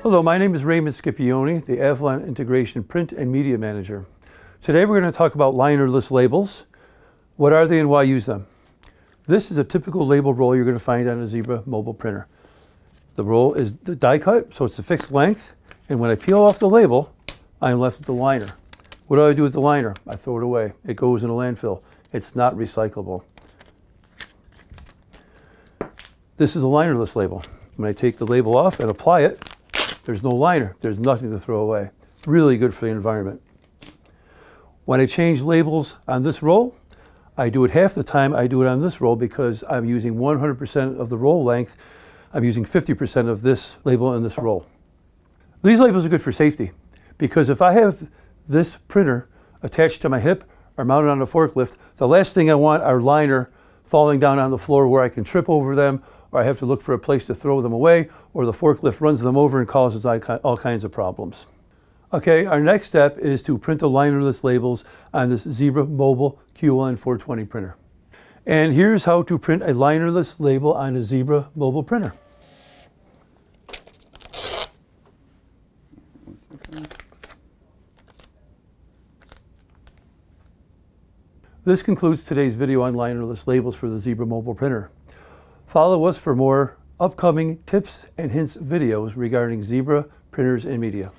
Hello, my name is Raymond Scipione, the Avalon Integration Print and Media Manager. Today we're going to talk about linerless labels. What are they and why use them? This is a typical label roll you're going to find on a Zebra mobile printer. The roll is die cut, so it's a fixed length, and when I peel off the label, I'm left with the liner. What do I do with the liner? I throw it away. It goes in a landfill. It's not recyclable. This is a linerless label. When I take the label off and apply it, there's no liner. There's nothing to throw away. Really good for the environment. When I change labels on this roll, I do it half the time I do it on this roll because I'm using 100% of the roll length. I'm using 50% of this label in this roll. These labels are good for safety because if I have this printer attached to my hip or mounted on a forklift, the last thing I want are liner falling down on the floor where I can trip over them, or I have to look for a place to throw them away, or the forklift runs them over and causes all kinds of problems. Okay, our next step is to print the linerless labels on this Zebra Mobile QLN 420 printer. And here's how to print a linerless label on a Zebra mobile printer. This concludes today's video on linerless labels for the Zebra mobile printer. Follow us for more upcoming tips and hints videos regarding Zebra printers and media.